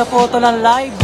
na po ito ng live.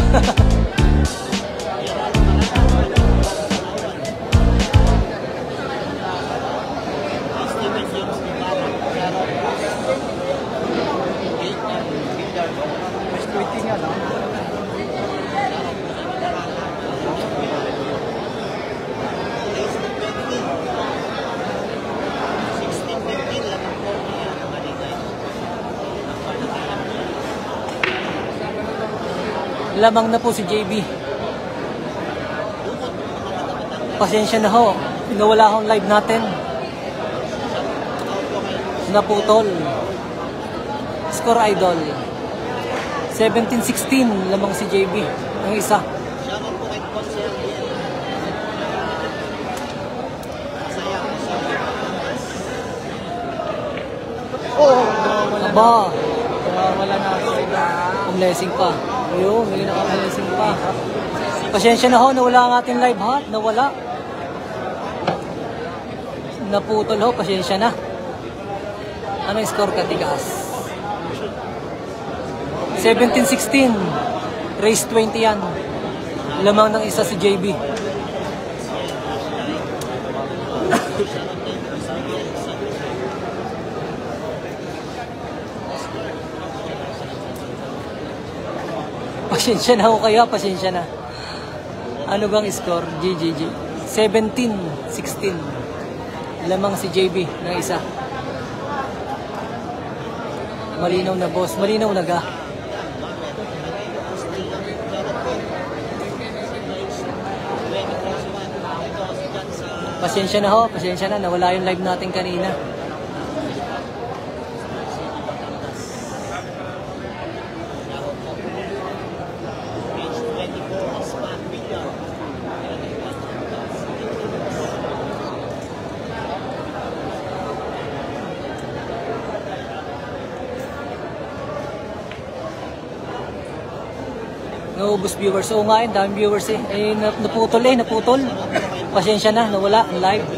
Lamang na po si JB. Pasensya na ho. Nawala akong live natin. Naputol. Score idol. 17-16. Lamang si JB. Ang isa. Aba. Wala na ako. Ang blessing pa. Ayun, may naka-blessing pa. Pasensya na ho, nawala ang ating live ha. Nawala. Naputol ho, pasensya na. Ano yung score ka, tigas? 17-16. Race 20 yan. Lamang ng isa si JB. Pasensya na ho kaya, pasensya na. Ano bang score? GGG. 17-16. Lamang si JB ng isa. Malinaw na boss. Malinaw na ga. Pasensya na ho. Pasensya na. Nawala yung live natin kanina. Naubos viewers. Oo nga yun, daming viewers eh. Naputol. Pasensya na, nawala ang live.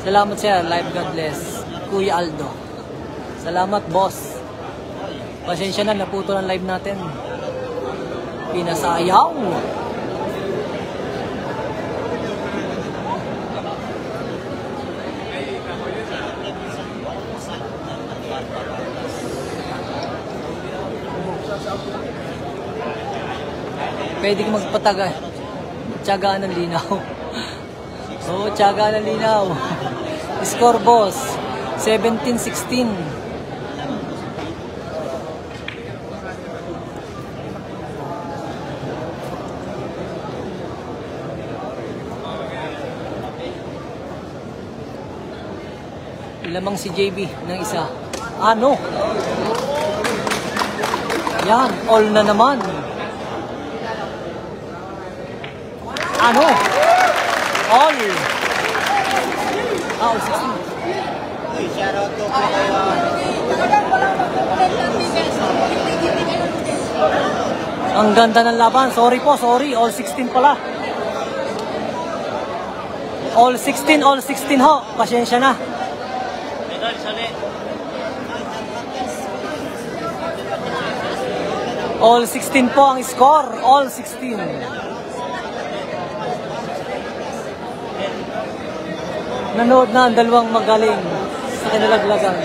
Salamat sir, live, God bless. Kuya Aldo. Salamat boss. Pasensya na, naputol ang live natin. Pinasayaw. Pwede ka magpataga. Tiyagaan ng linaw. Oo, tiyagaan ng linaw. Score boss. 17-16. Lamang si JB ng isa. Ano? Yan, all na naman. Ano? All. All 16. Uy, shoutout to po kayo. Ang ganda ng laban. Sorry po, sorry. All 16 pala. All 16 ho. Pasensya na. All 16 po ang score. All 16. Nanood na ang dalawang magaling sa kinalaglagan.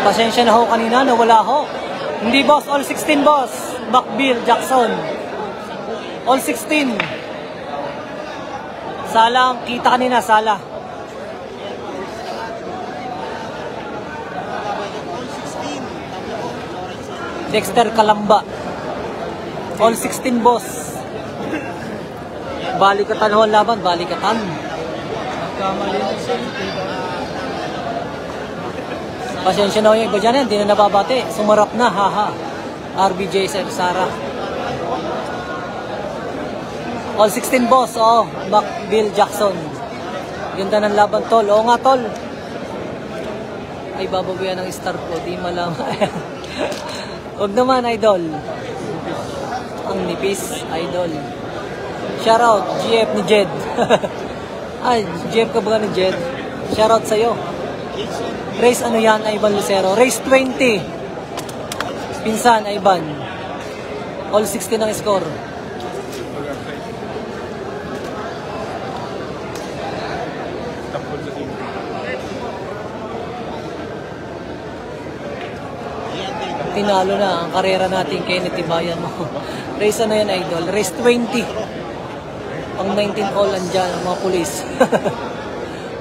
Pasensya na ho kanina, nawala ho. Hindi boss, all 16 boss. Macbill, Jackson. All 16. Sala, kita kanina, Sala. Dexter Kalamba. All 16 boss. Balikatan ho ang laban, balikatan. Pasensya na ho yung iba dyan, hindi na nababate. Sumarap na, haha. RBJ Sara. All 16 boss, oh. Macbill Jackson. Ganda ng laban, tol. Oo nga, tol. Ay, babawian ng star ko. Di malaman. Huwag naman, idol. Ang nipis, idol. Shoutout, GF ni Jed. Ay, GF ka ba ni Jed? Shoutout sa'yo. Race ano yan, Ivan Lucero? Race 20. Pinsan, Ivan. All 16 ang score. Tinalo na ang karera natin kay Nitibayan mo. Race ano yan, idol? Race 20. Ang 19 all andyan, ang mga pulis.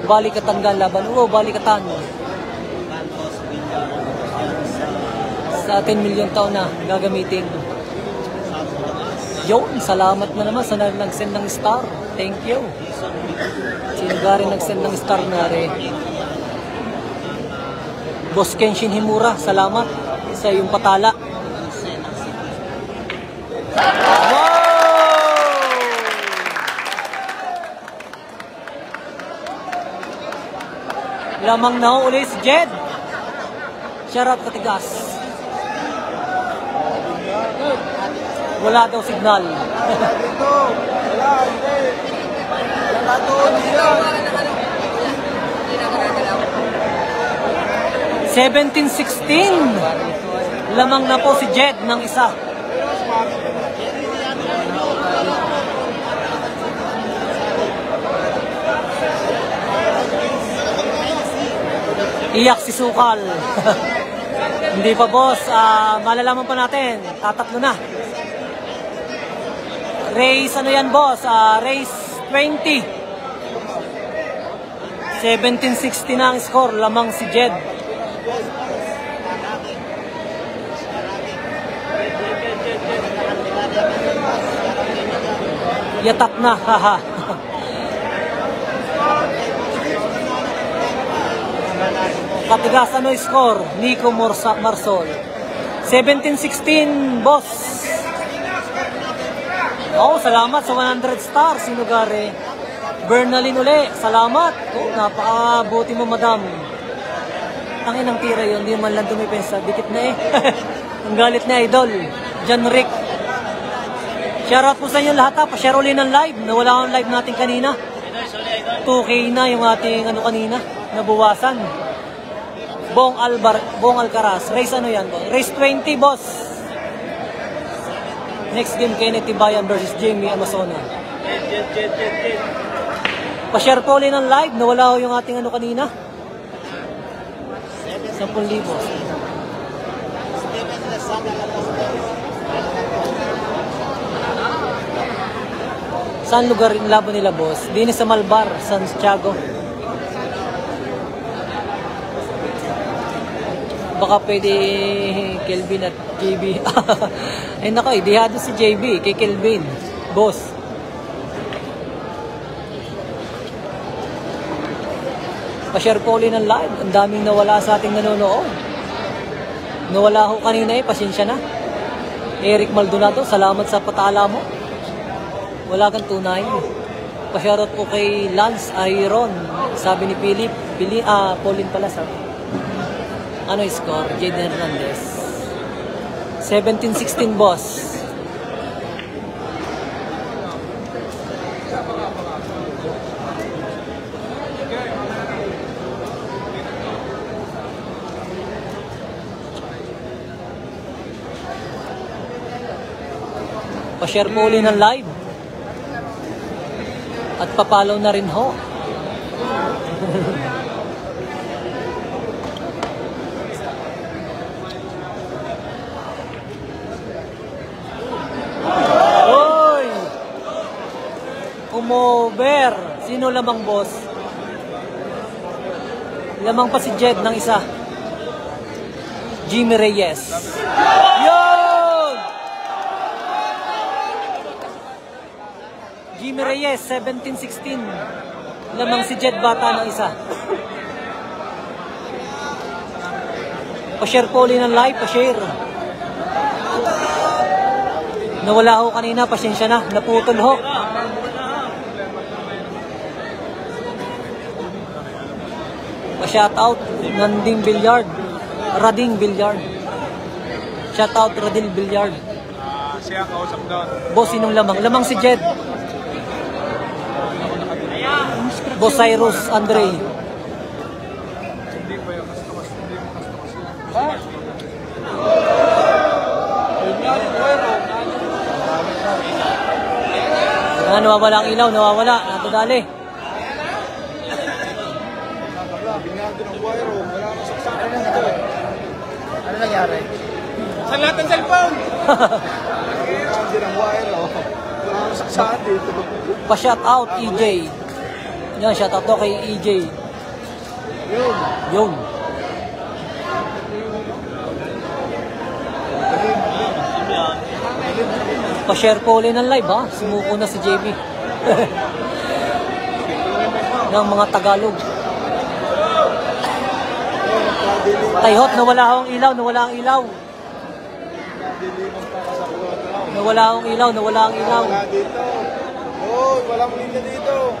Balikatan gan laban. Oo, balikatan. Sa 10 million taon na gagamitin. Yun, salamat na naman sa nag-send ng star. Thank you. Sino ga rin nag-send ng star na rin? Boss Kenshin Himura, salamat sa iyong patala. Wow! Lamang na ulit si Jed. Shoutout Katigas. Wala daw signal. Dito. Wala, hindi. Wala doon siya. 17-16. Lamang na po si Jed ng isa. Iyak si Sukal. Hindi pa, boss. Malalaman pa natin. Tatatlo na. Race ano yan, boss? Race 20. 17-16 na ang score. Lamang si Jed. Yatak na, haha. Katigas ano score? Nico Marsol. 17-16, boss. Oh, salamat sa 100 stars. Sino gare? Bernalyn uli, salamat. Oh, napakabuti mo, madam. Ang inang tira yun, hindi man lang dumipensa. Dikit na eh. Ang galit na idol. John Rick. Shoutout po sa inyo lahat ha. Pa-share ulit ng live. Nawala ang live natin kanina. 2K na yung ating ano kanina. Nabuwasan. Bong Alcaraz. Race ano yan? Race 20, boss. Next game kay Nitibayan versus Jamie Amazona. Pa-share po ulit ng live. Nawala ko yung ating ano kanina. 10,000. Saan lugar yung laban nila, boss? Dini sa Malbar, Santiago. Baka pwede Kelvin at JB. Ay nako, idihado si JB kay Kelvin. Boss. Pa-share po ulit ng live. Ang daming nawala sa ating nanonood. Nawala ko kanina eh, pasensya na. Eric Maldonado, salamat sa patala mo. Wala kang tunay. Pa-shoutout po kay Lance Iron. Sabi ni Philip. Pauline pala sabi. Ano yung score? Jaden Hernandez. 17-16, boss. Pa-share po ulit ng live. At papalaw na rin ho. Oy! Umover. Sino lamang, boss? Lamang pa si Jed ng isa. Jimmy Reyes. Yun! Jimmy Reyes, 17-16. Lamang si Jed Bata ng isa. Pa-share po ulit ng live, pa-share. Nawala ho kanina, pasensya na. Naputol ho. Pa-shoutout, Nanding Bilyard. Rading Bilyard. Shoutout, Radil Bilyard. siya, kausap doon. Boss, sinong lamang? Lamang si Jed. Boss Cyrus, Andre. Hindi pa yung customers. Hindi mo customers yun. Nawawala ang ilaw, nawawala. Natadali. Binado ng wire, wala nang saksakan dito. Ano nangyari? Sa lahat ng cellphone! Binado ng wire, wala nang saksakan dito. Pa-shout out, EJ. Yan, shout out to kay EJ. Yun. Pa-share po ulit ng live, ha? Sumuko na si JB. Ng mga Tagalog. Tayhot, nawala akong ilaw, nawala ang ilaw. Nawala akong ilaw, nawala ang ilaw. Wala dito. Oh, walang linya dito.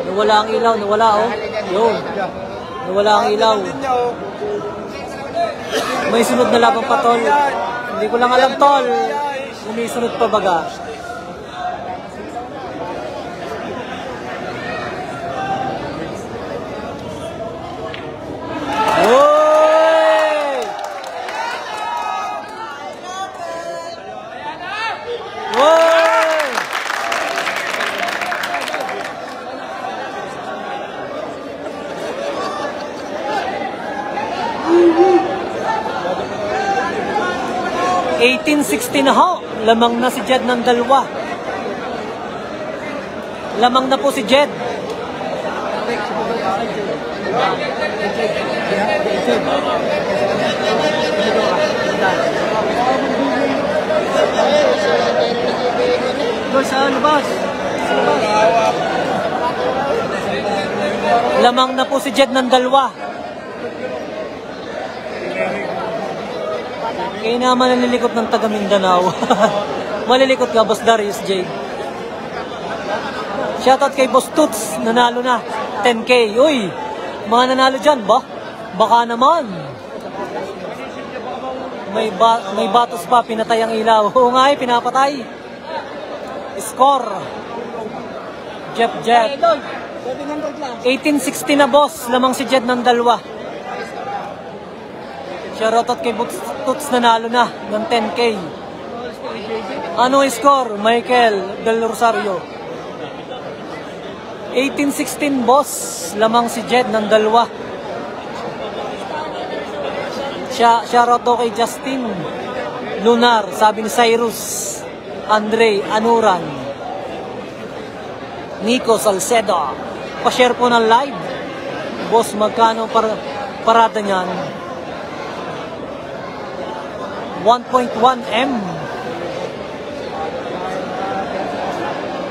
Nawala ang ilaw, nawala, oh. Yun. Nawala ang ilaw. Linya, oh. May sunod na labang pa, tol. Hindi ko lang alam, tol. Umisunod pa baga. Oy! Oy! 1860 na ho. Lamang na si Jed ng dalawa. Lamang na po si Jed. Saan, boss? Lamang na po si Jed ng dalawa. Kaya naman nalilikot ng taga Mindanao. Malilikot ka, Boss Darius J. Shoutout kay Boss Toots, nanalo na 10K. Uy, mga nanalo dyan ba? Baka naman. May batos pa, pinatay ang ilaw. Oo nga eh, pinapatay. Score. Jeff. 1860 na, boss. Lamang si Jed ng dalawa. Shoutout kay Boss Toots, nanalo na ng 10K. Ano score? Michael Del Rosario. 1816, boss. Lamang si Jed ng dalawa. Shoutout kay Justin Lunar. Sabi ni Cyrus Andre Anuran. Nico Salcedo. Pa-share po ng live. Boss, magkano parada niyan? 1.1 M.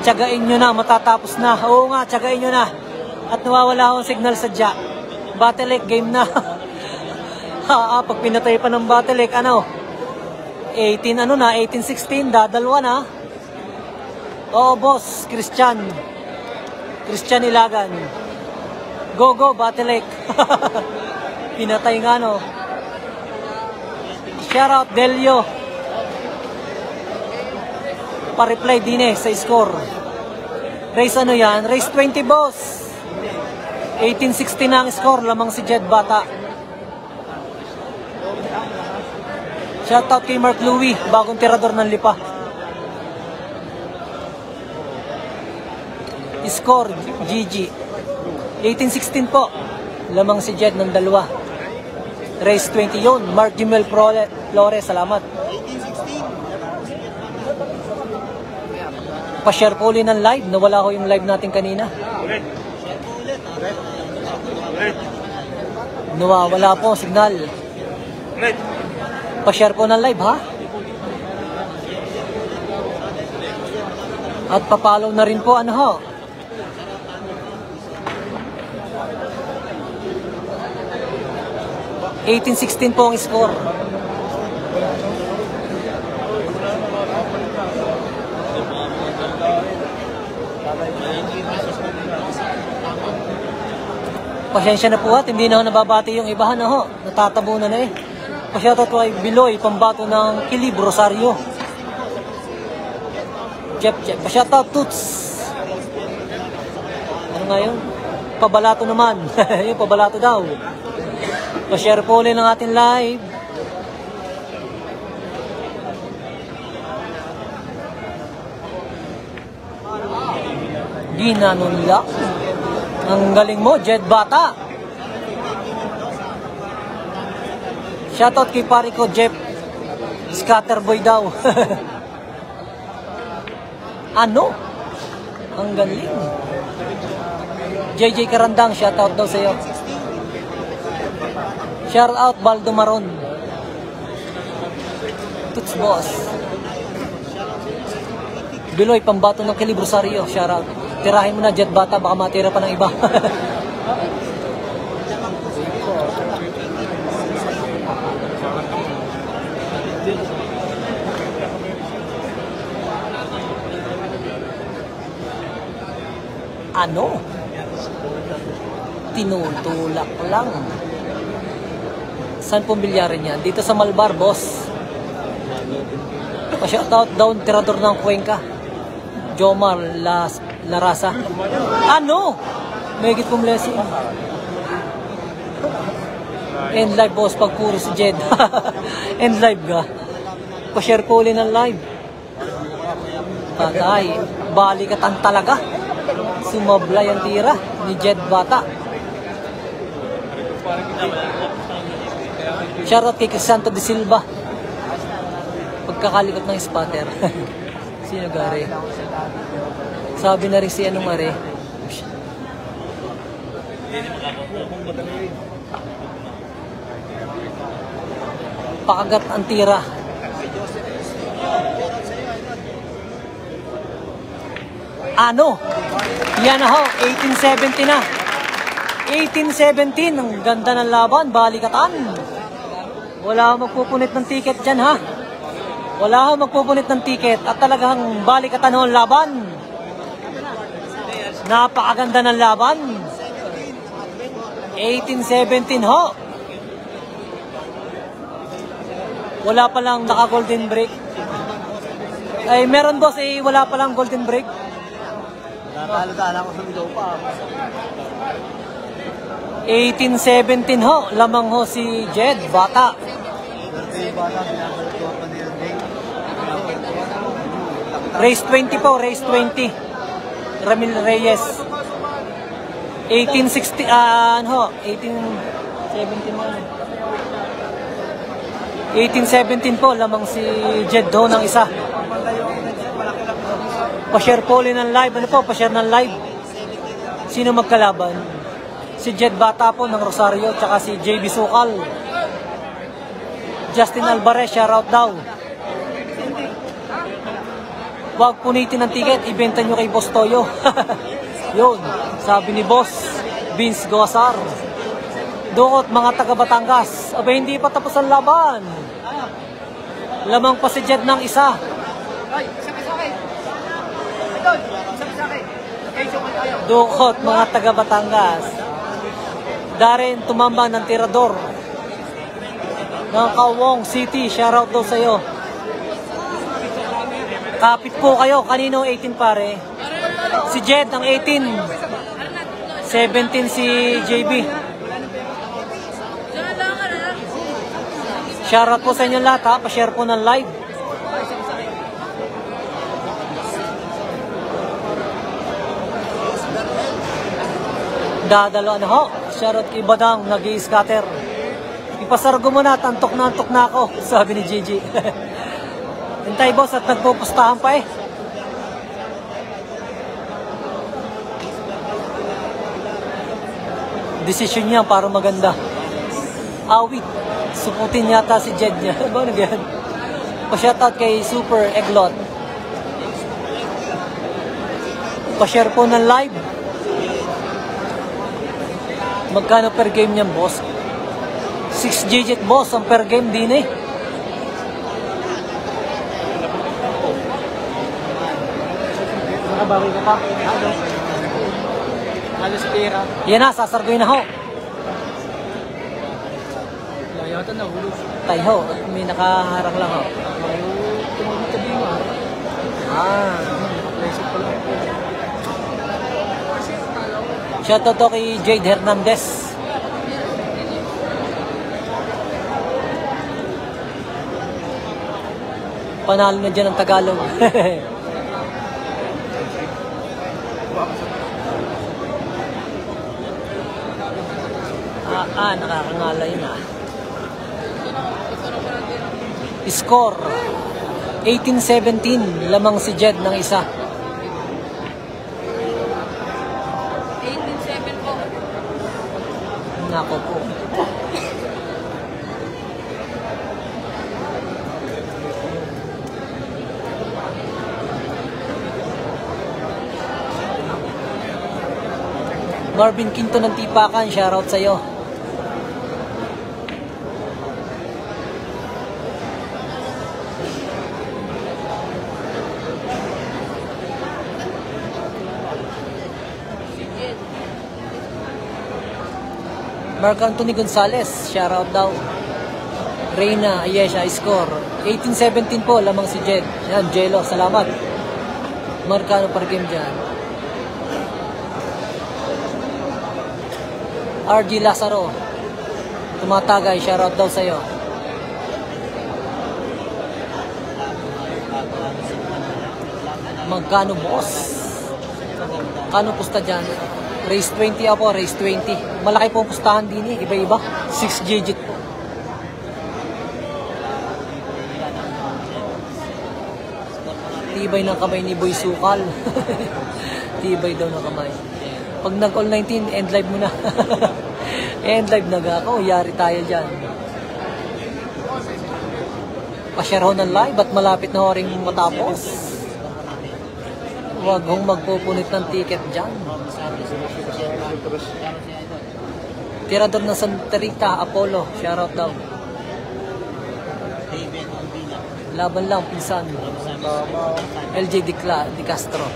Tiyagain nyo na, matatapos na. Oo nga, tiyagain nyo na. At nawawala akong signal sa jack. Battle game na. Pag pinatay pa ng Battle 1816, dadalwa na. Oo, boss, Christian Ilagan. Go, Battle Pinatay nga, no. Shoutout Delio. Pa-reply din sa score. Race ano yan? Race 20, boss. 1860 na ang score. Lamang si Jed Bata. Shoutout kay Mark Louie. Bagong tirador ng Lipa. Score GG. 1816 po. Lamang si Jed ng dalawa. Race 20 yun. Mark Jimel Flores, salamat. Pa-share po ulit ng live. Nawala ko yung live natin kanina. Nawawala po signal. Pa-share po ng live, ha? At pa-follow na rin po, ano ho? $18-16 po ang score. Pasensya na po at hindi na ako nababati yung ibahan na ho. Natatabunan na eh. Pasyata ko ay Biloy, pambato ng Kilib, Rosario. Jeff. Pa-shoutout, Toots. Ano nga yun? Pabalato naman. Yung pabalato daw. Pa-share po ulit ng ating live. Ginanunla. Ang galing mo, Jed Bata. Shoutout kay pare ko, Jeff. Scatterboy daw. Ano? Ang galing. JJ Karandang, shoutout daw sa'yo. Shoutout Baldo Maron. Tuts boss. Biloy, pambato ng Kilib Rosario, shoutout. Tirahin mo na, Jet Bata, baka matira pa ng iba. Ano? Tinutulak lang. Saan pong bilyarin yan? Dito sa Malbar, boss. Pa-shoutout daw, tirador ng Cuenca. Jomar Larasa. Ano? May higit pong blessing. End live, boss, pag puro si Jed. End live ka. Pa-share po ulit ng live. Patay. Balikatan talaga. Sumablay ang tira ni Jed Bata. Shoutout kay Crisanto de Silva. Pagkakalikot ng spotter. Sino gari? Sabi na rin si anong are. Pakagat ang tira. Ano? Yan na ho, 1870 na. 1817, ang ganda ng laban, balikatan. Wala akong magpupunit ng ticket dyan, ha? Wala akong magpupunit ng ticket at talagang balikatan ho ang laban. Napakaganda ng laban. 1817 ho. Wala palang naka-golden break. Ay, meron boss, wala palang golden break. Natalo-tala ko sa video pa. 1817 ho, lamang ho si Jed Bata. Race 20 po, race 20. Ramil Reyes. 1860, ano, 1817 mo. 1817 po, lamang si Jed ho ng isa. Pa-share po ulit ng live. Ano po? Pa-share ng live. Sino magkalaban? Si Jed Bata po ng Rosario, tsaka si JB Sukal. Justin Alvarez, shoutout daw. Huwag punitin ng ticket, ibenta nyo kay Boss Toyo. Yun, sabi ni Boss Vince Gosar. Dukot mga taga Batangas. Aba, hindi pa tapos ang laban. Lamang pa si Jed ng isa. Dukot mga taga Batangas. Darren tumambang ng tirador ng Kawong City, shoutout daw sa'yo. Kapit po kayo, kanino 18 pare? Si Jed ang 18. 17 si JB. Shoutout po sa inyo lahat, ha? Pa-share po ng live. Dadalo ano ho, shoutout kay Badang, nag-i-scatter. Ipasargo mo na, antok na ako, sabi ni Gigi. Hintay boss at nagpupustahan pa eh. Decision niya para maganda. Awit, suputin yata si Jed niya. Ba na ganyan? Pa-shoutout kay Super Eglot. Pa-share po ng live. Magkano per game niyan, boss? 6 digit, boss, ang per game din eh. Nakabawi ka pa? Ano? Halos pera. Yan na, sasargoy na ho. Layata na, hulog. Tayo ho, may nakaharang lang ho. Tumagod tabi mo. Ah. Shoutout to kay Jade Hernandez. Panalo na dyan ang Tagalog. Nakakangalay na. Score 18-17, lamang si Jed ng isa. 18-7 po. Nako po. Marvin Quinto ng Tipakan, shoutout sa'yo. Mark Anthony Gonzalez, shoutout daw. Reyna Ayesha, score 18-17 po, lamang si Jed. Yan, Jello, salamat. Markano per game dyan. RG Lazaro, tumatagay, shoutout daw sa'yo. Magkano boss? Kano pusta dyan? Race 20 ako, race 20. Malaki po pustahan din eh, iba-iba. 6 digit po. Tibay ng kamay ni Boy Sukal. Tibay daw ng kamay. Pag nag-all 19, end live mo na. End live na ako, yari tayo dyan. Pa-share ho ng live at malapit na ho rin matapos. Huwag hong magpupunit ng ticket dyan. Tirador ng Santa Rita, Apollo, shoutout daw. Laban lang, pinsan. LJ Di Castro.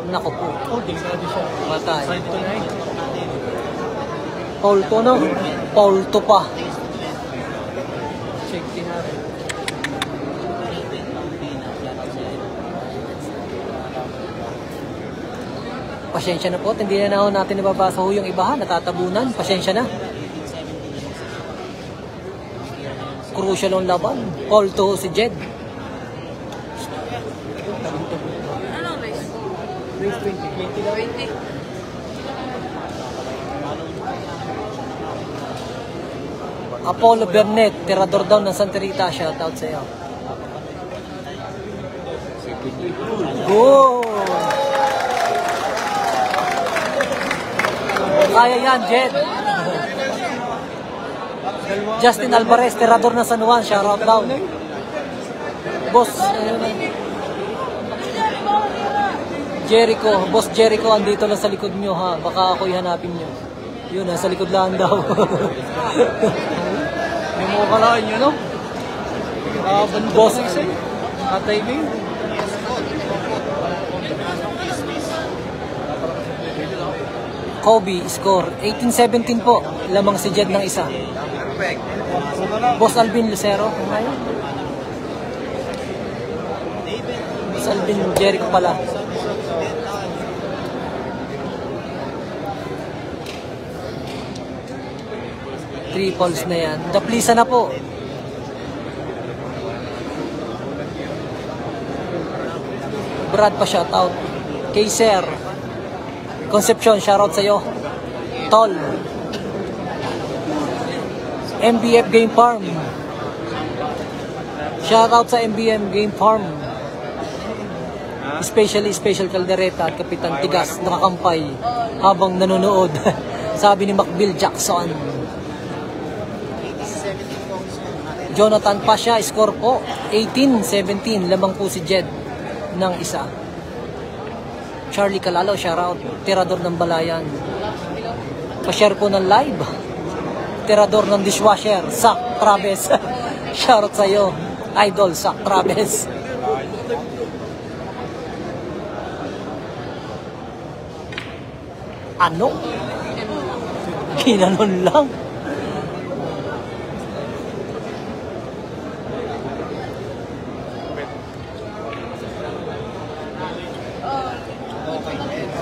Nako po. Matay. Paul to no? Paul to pa. Check natin. Pasensya na po, hindi na ako natin nababasa ho yung ibahan, natatabunan. Pasensya na. Crucial ang laban. Paul to si Jed. Ano, race? Race 20. 20. Apollo Bernet, tirador daw ng Santa Rita, shoutout sa iyo. Go! Kaya yan, Jed. Justin Alvarez, tirador ng San Juan, shoutout daw. Boss, Jericho, Boss Jericho, andito lang sa likod nyo ha. Baka ako'y hanapin nyo. Yun, nasa likod lang daw. May mga kalaan nyo, no? Boss, Atay Bing. Kobe, score 18-17 po. Lamang si Jed ng isa. Boss Alvin Lucero. Boss Alvin Jericho pala. Triples na yan. Daplisa na po. Brad pa shoutout. Kayser. Concepcion, shoutout sa'yo. Tol. MBF Game Farm. Shoutout sa MBM Game Farm. Especially Special Caldereta at Kapitan Tigas nakakampay habang nanonood. Sabi ni Macbill Jackson. Jonathan Pasha, score po 18-17, lamang po si Jed ng isa. Charlie Calalo, shoutout, tirador ng Balayan. Pa-share po ng live. Tirador ng dishwasher, Zach Traves. Shoutout sa'yo, idol, Zach Traves. Ano? Ginanon lang.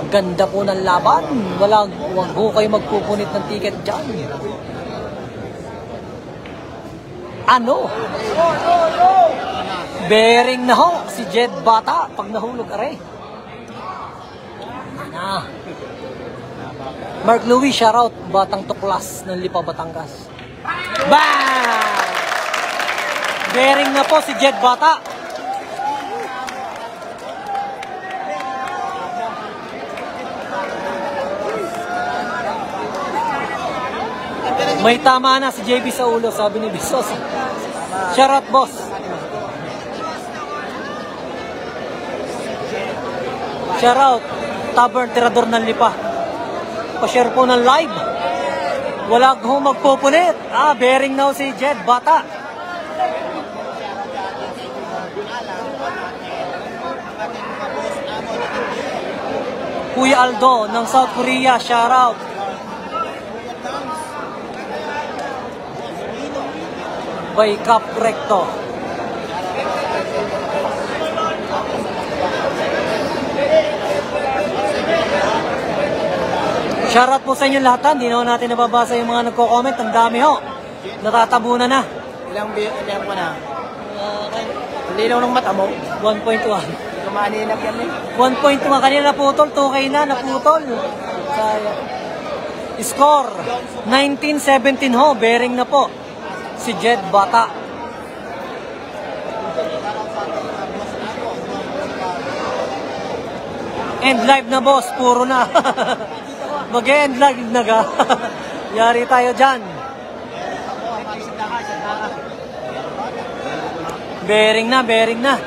Ganda po ng laban. Wag ho kayo magpupunit ng ticket dyan. Ano? Bearing na ho si Jed Bata pag nahulog are. Ana. Mark Louis, shoutout, Batang Tuklas ng Lipa, Batangas. Bang! Bearing na po si Jed Bata. May tama na si JB sa ulo, sabi ni Bisos. Shoutout, boss. Shoutout, Tavern Tirador ng Lipa. Pa-share po ng live. Wala ho magpupunit. Bearing na si Jed Bata. Kuya Aldo ng South Korea, shoutout. By Cap Recto. Shoutout po sa inyo lahat. Hindi natin nababasa yung mga nagko-comment. Ang dami ho. Natatabunan na. Ilang ko na? Ang linaw ng mata mo. 1.1. Kumaninap yan eh. 1.1. Kanina naputol. 2K na naputol. Sayang. Score 19-17 ho. Bearing na po si Jed Bata. End live na, boss. Puro na. Mag-end live na ga. Yari tayo dyan. Bearing na, bearing na.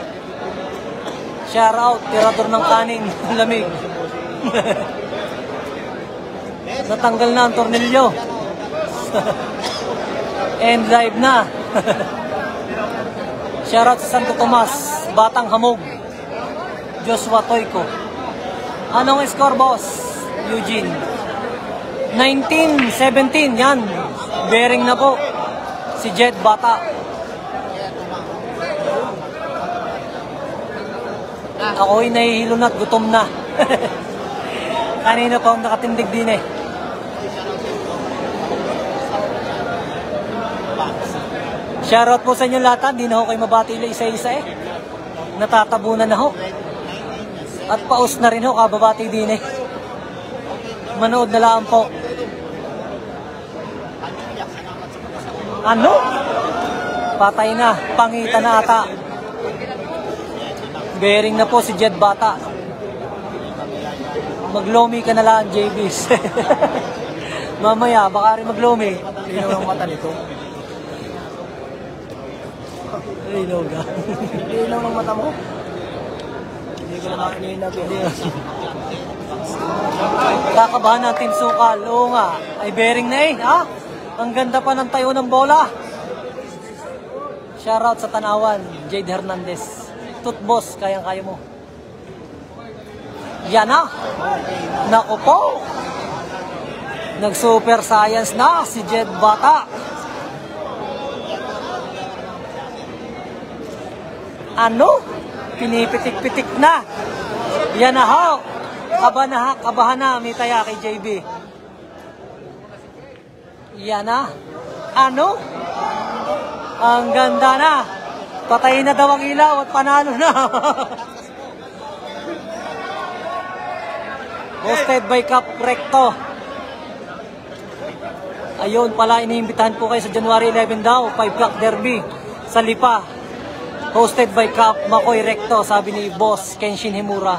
Shout out, tirador ng kanin. Lamig. Natanggal na ang tornilyo. End live na. Shoutout sa Santo Tomas, Batang Hamog, Joshua Toyko. Anong score, boss? Eugene. 19-17, yan. Bearing na po si Jed Bata. Ako'y nahihilo na at gutom na. Kanina pa akong nakatindig din eh. Shoutout po sa inyo lahat. Hindi na ho kayo mabati isa-isa eh. Natatabunan na ho. At paus na rin ho, kababati din eh. Manood na lang po. Ano? Patay na. Pangita na ata. Bearing na po si Jed Bata. Maglomi ka na lang, JBs. Mamaya, baka rin maglomi. Linaw ng mata nito. Linaw ka. Linaw ng mata mo? Hindi ko na nakininap yan. Kakabahan ng Team Sukal. Oo nga. Ay bearing na eh. Ha? Ang ganda pa ng tayo ng bola. Shoutout sa Tanawan, Jade Hernandez. Tutbos, kayang-kaya mo. Yan na. Naku po. Nag-super science na si Jed Bata. Ano? Pinipitik-pitik na. Yan na ho. Kabahan na, may taya kay JB. Yan na. Ano? Ang ganda na. Patayin na daw ang ilaw at panalo na. Hosted by Cap Recto. Ayun pala, iniimbitahan po kayo sa January 11 daw, 5 o'clock derby sa Lipa. Hosted by Cap Makoy Recto, sabi ni Boss Kenshin Himura.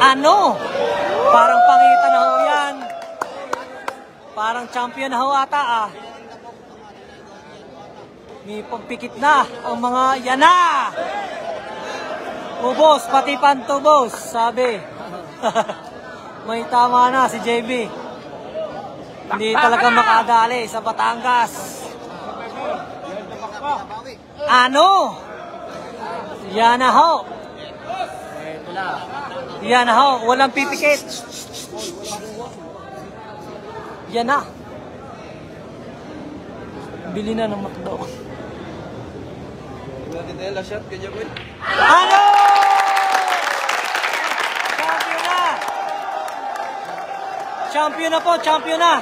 Ano? Parang pangita na ho yan. Parang champion na ho ata ah. May pagpikit na ang mga yan na. Ubos, pati pantubos, sabi. May tama na si JB. Hindi talaga makadali sa Batangas. Ano? Yan na ho. Yan na ho, walang pipikit. Yan na. Bili na ng McDo. Shot, kanya ko Ano? Champion na po, champion na.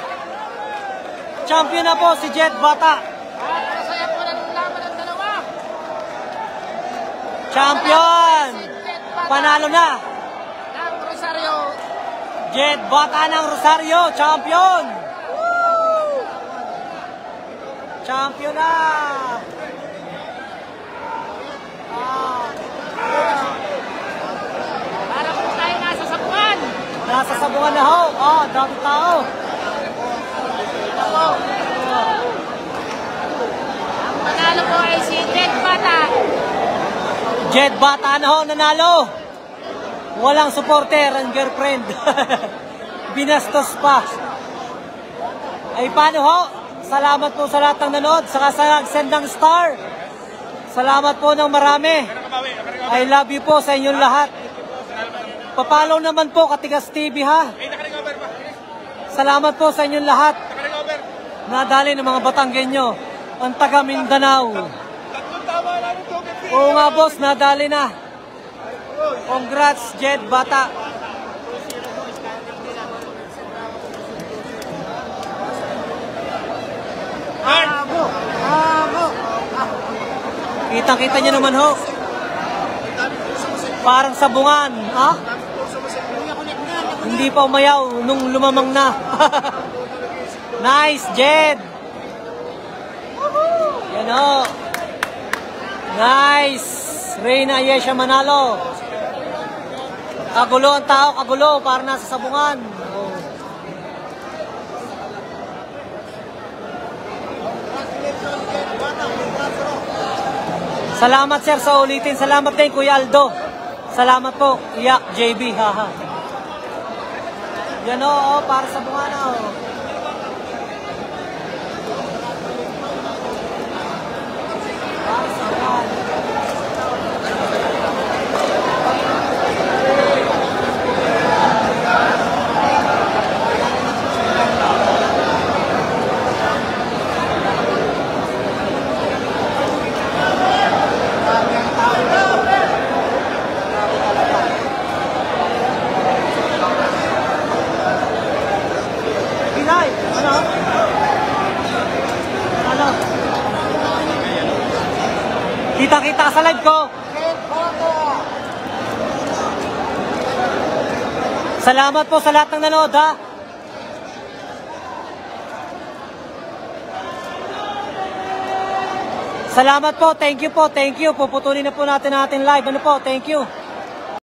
Champion na po si Jet Bata. Masaya po ng laban ng dalawa. Champion! Panalo na. Ng Rosario. Jet Bata ng Rosario, champion! Champion na! Para po tayo nasa sabuan. Nasa sabungan na ho. Dami tao. Ang manalo po ay si Jet Bata. Jet Bata na ho, nanalo. Walang supporter ang girlfriend. Binastos pa. Ay paano ho? Salamat po sa lahat ng nanood. Saka sa nag-send ng star. Salamat po ng marami. I love you po sa inyong lahat. Papalaw naman po Katigas TV ha. Salamat po sa inyong lahat. Nadali ng mga Batanggenyo. Ang taga Mindanao. Oo nga boss, nadali na. Congrats Jet Bata. Kitang-kita nyo naman ho. Parang sabungan, ha? Hindi pa umayaw nung lumamang na. Nice, Jed! Yan ho. Nice! Reyna Yesha Manalo. Kagulo ang tao, kagulo. Parang nasa sabungan. Oh. Salamat sir sa ulitin. Salamat din Kuya Aldo. Salamat po. Iyak JB. Haha. Yan o, para sa bungana o. Para sa bungana. Kita-kita sa live ko. Salamat po sa lahat ng nanood ha. Salamat po, thank you po, thank you. Puputulin na po natin live. Ano po, thank you.